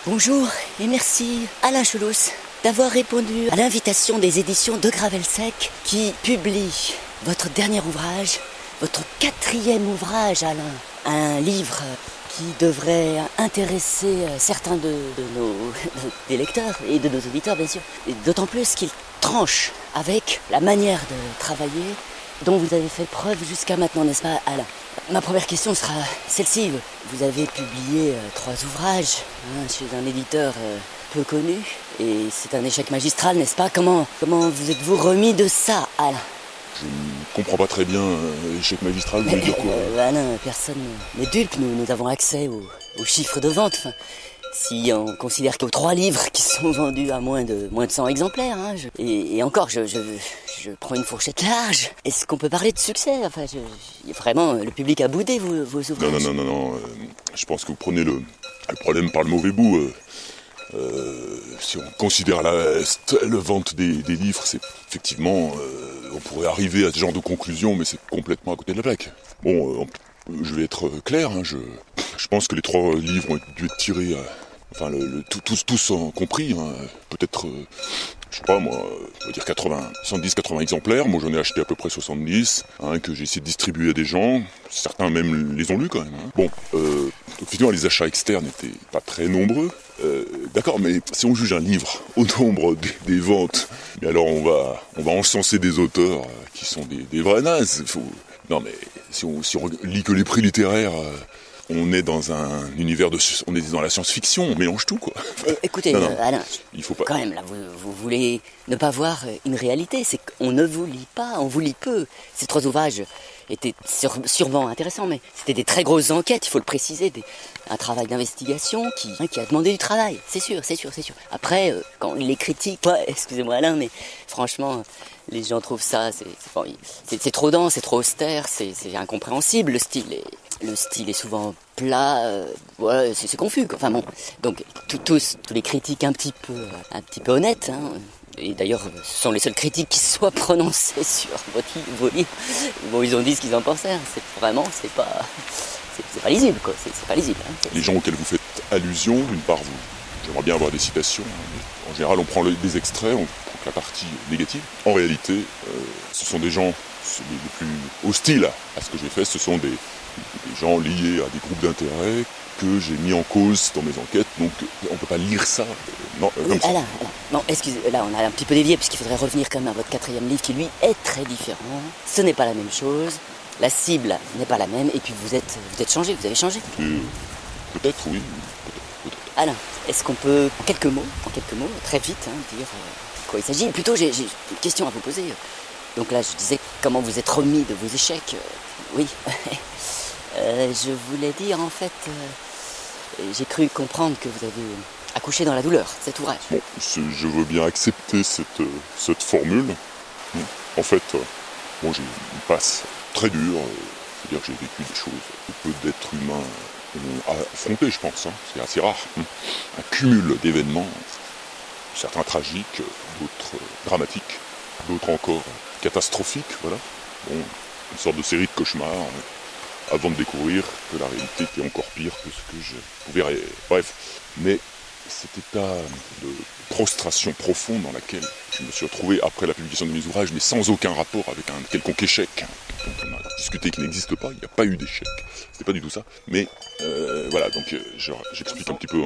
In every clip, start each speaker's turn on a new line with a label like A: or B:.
A: Bonjour et merci Alain Chelous d'avoir répondu à l'invitation des éditions de Gravelsec qui publie votre dernier ouvrage, votre 4e ouvrage, Alain. Un livre qui devrait intéresser certains de des lecteurs et de nos auditeurs bien sûr. Et d'autant plus qu'il tranche avec la manière de travailler dont vous avez fait preuve jusqu'à maintenant, n'est-ce pas, Alain? Ma première question sera celle-ci. Vous avez publié 3 ouvrages chez un éditeur peu connu et c'est un échec magistral, n'est-ce pas? Comment vous êtes-vous remis de ça, Alain?
B: Je ne comprends pas très bien l'échec magistral, vous voulez dire quoi?
A: Alain, personne n'est dupe, nous avons accès aux chiffres de vente. Enfin, si on considère qu'aux 3 livres qui sont vendus à moins de 100 exemplaires, et encore, je prends une fourchette large. Est-ce qu'on peut parler de succès? Enfin, vraiment, le public a boudé vos ouvrages.
B: Non. Je pense que vous prenez le problème par le mauvais bout. Si on considère la vente des livres, c'est effectivement, on pourrait arriver à ce genre de conclusion, mais c'est complètement à côté de la plaque. Bon, je vais être clair, je pense que les 3 livres ont dû être tirés, tous compris, peut-être, je sais pas moi, on va dire 70-80 exemplaires. Moi j'en ai acheté à peu près 70, que j'ai essayé de distribuer à des gens. Certains même les ont lus quand même. Bon, effectivement les achats externes n'étaient pas très nombreux. D'accord, mais si on juge un livre au nombre des ventes, mais alors on va encenser des auteurs qui sont des vrais nazes. Non mais si on lit que les prix littéraires, on est dans un univers on est dans la science-fiction, on mélange tout quoi.
A: Écoutez,
B: non,
A: Alain,
B: il faut pas.
A: Quand même là, vous voulez ne pas voir une réalité, c'est qu'on ne vous lit pas, on vous lit peu. Ces 3 ouvrages étaient sûrement intéressants, mais c'était des très grosses enquêtes, il faut le préciser, un travail d'investigation qui a demandé du travail, c'est sûr. Après, quand les critiques, excusez-moi Alain, mais franchement, les gens trouvent ça, c'est trop dense, c'est trop austère, c'est incompréhensible, le style est souvent plat, c'est confus quoi. Enfin bon, donc tous les critiques un petit peu honnêtes, et d'ailleurs ce sont les seuls critiques qui se soient prononcés sur vos livres. Bon, ils ont dit ce qu'ils en pensaient, c'est pas lisible quoi, c'est pas lisible.
B: Les gens auxquels vous faites allusion, d'une part, j'aimerais bien avoir des citations, mais en général on prend des extraits, on prend que la partie négative. En réalité, ce sont des gens les plus hostiles à ce que j'ai fait, ce sont des gens liés à des groupes d'intérêt que j'ai mis en cause dans mes enquêtes, donc on ne peut pas lire ça comme ça.
A: Alain, non, excusez, là on a un petit peu dévié puisqu'il faudrait revenir quand même à votre 4e livre qui lui est très différent. Ce n'est pas la même chose, la cible n'est pas la même, et puis vous êtes changé, vous avez changé.
B: Peut-être, oui. Peut-être.
A: Alain, est-ce qu'on peut, en quelques mots, très vite, dire de quoi il s'agit? Plutôt, j'ai une question à vous poser. Donc là, je disais comment vous êtes remis de vos échecs. Oui. Je voulais dire, en fait, j'ai cru comprendre que vous avez accouché dans la douleur, cet ouvrage.
B: Bon, je veux bien accepter cette formule. En fait, j'ai une passe très dure. C'est-à-dire que j'ai vécu des choses que peu d'êtres humains ont affronté, je pense. C'est assez rare. Un cumul d'événements, certains tragiques, d'autres dramatiques, d'autres encore catastrophiques, voilà. Bon, une sorte de série de cauchemars, avant de découvrir que la réalité était encore pire que ce que je pouvais rêver. Bref, mais cet état de prostration profonde dans laquelle je me suis retrouvé après la publication de mes ouvrages, mais sans aucun rapport avec un quelconque échec, dont on a discuté qui n'existe pas, il n'y a pas eu d'échec, c'était pas du tout ça. Mais voilà, donc j'explique un petit peu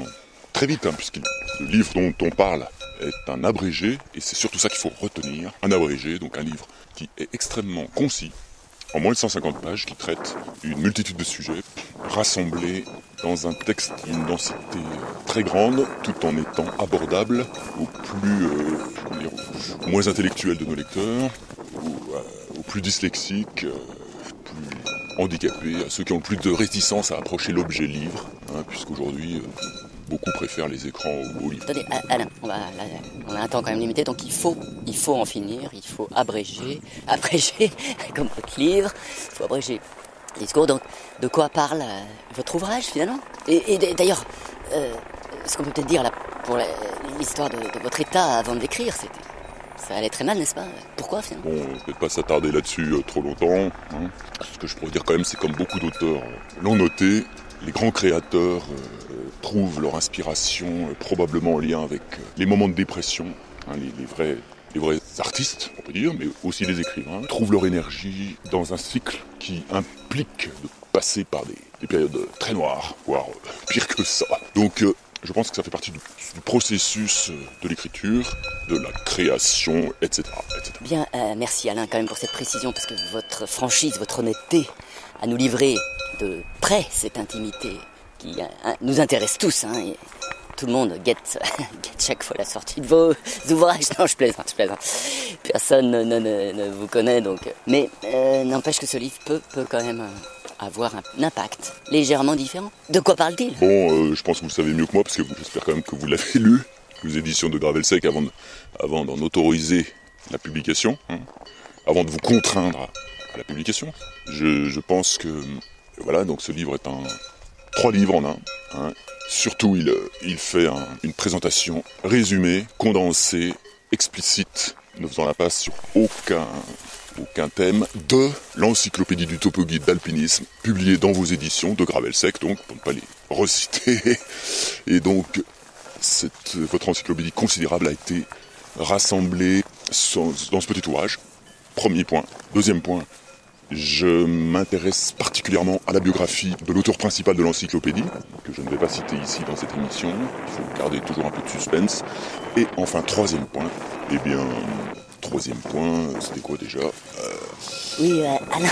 B: très vite, puisque le livre dont on parle est un abrégé, et c'est surtout ça qu'il faut retenir, un abrégé, donc un livre qui est extrêmement concis, en moins de 150 pages, qui traite une multitude de sujets, rassemblés dans un texte d'une densité très grande, tout en étant abordable aux moins intellectuels de nos lecteurs, aux plus dyslexiques, plus handicapés, à ceux qui ont le plus de réticence à approcher l'objet livre, puisqu'aujourd'hui, beaucoup préfèrent les écrans aux livres.
A: Attendez, Alain, on a un temps quand même limité, donc il faut en finir, il faut abréger, comme votre livre, il faut abréger les discours. Donc, de quoi parle votre ouvrage, finalement? Et d'ailleurs, ce qu'on peut peut-être dire là, pour l'histoire de votre état avant d'écrire, ça allait très mal, n'est-ce pas? Pourquoi, finalement?
B: Bon, peut-être pas s'attarder là-dessus trop longtemps. Ce que je pourrais dire quand même, c'est comme beaucoup d'auteurs l'ont noté, les grands créateurs trouvent leur inspiration probablement en lien avec les moments de dépression, hein, les vrais artistes, on peut dire, mais aussi les écrivains, trouvent leur énergie dans un cycle qui implique de passer par des périodes très noires, voire pire que ça. Donc je pense que ça fait partie du processus de l'écriture, de la création, etc.
A: Bien, merci Alain quand même pour cette précision, parce que votre franchise, votre honnêteté à nous livrer de près cette intimité qui nous intéresse tous, hein, et tout le monde guette chaque fois la sortie de vos ouvrages. Non, je plaisante. Personne ne vous connaît, donc. Mais n'empêche que ce livre peut quand même avoir un impact légèrement différent. De quoi parle-t-il ?
B: Bon, je pense que vous le savez mieux que moi, parce que j'espère quand même que vous l'avez lu, aux éditions de Gravelsec, avant d'en autoriser la publication, hein, avant de vous contraindre à la publication. Je pense que, voilà, donc ce livre est 3 livres en un. Hein. Surtout, il fait une présentation résumée, condensée, explicite, ne faisant la passe sur aucun thème, de l'encyclopédie du topo-guide d'alpinisme, publiée dans vos éditions de Gravelsec, donc, pour ne pas les reciter. Et donc, votre encyclopédie considérable a été rassemblée dans ce petit ouvrage. Premier point. Deuxième point, je m'intéresse particulièrement à la biographie de l'auteur principal de l'encyclopédie, que je ne vais pas citer ici dans cette émission, il faut garder toujours un peu de suspense. Et enfin, troisième point, c'était quoi déjà
A: Oui, Alain,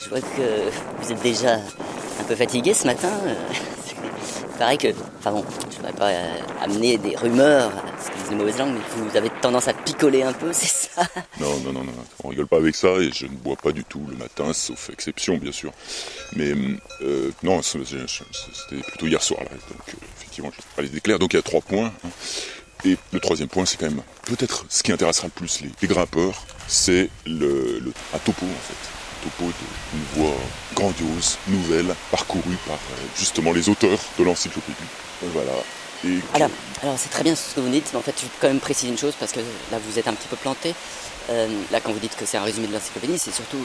A: je vois que vous êtes déjà un peu fatigué ce matin. Il paraît que, enfin bon, je ne voudrais pas amener des rumeurs, excusez les mauvaises langues, mais vous avez tendance à picoler un peu, c'est ça ?
B: Non, on rigole pas avec ça, et je ne bois pas du tout le matin, sauf exception bien sûr. Mais non, c'était plutôt hier soir, là, donc effectivement, je vais pas les déclarer. Donc il y a 3 points. Hein. Et le troisième point, c'est quand même peut-être ce qui intéressera le plus les grimpeurs, c'est un topo en fait. Topo d'une voie grandiose, nouvelle, parcourue par justement les auteurs de l'encyclopédie. Voilà. Et
A: alors c'est très bien ce que vous dites, mais en fait je vais quand même préciser une chose, parce que là vous êtes un petit peu planté. Là quand vous dites que c'est un résumé de l'encyclopédie, c'est surtout,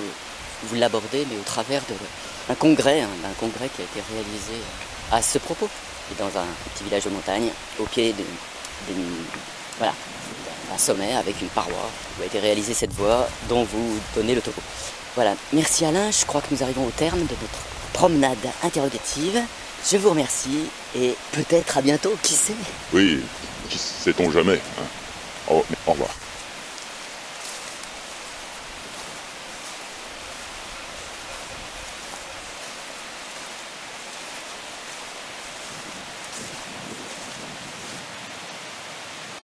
A: vous l'abordez, mais au travers d'un congrès qui a été réalisé à ce propos, et dans un petit village de montagne, au pied d'un sommet avec une paroi, où a été réalisée cette voie dont vous donnez le topo. Voilà, merci Alain, je crois que nous arrivons au terme de notre promenade interrogative. Je vous remercie et peut-être à bientôt, qui sait ?
B: Oui, qui sait-on jamais. Hein. Au revoir.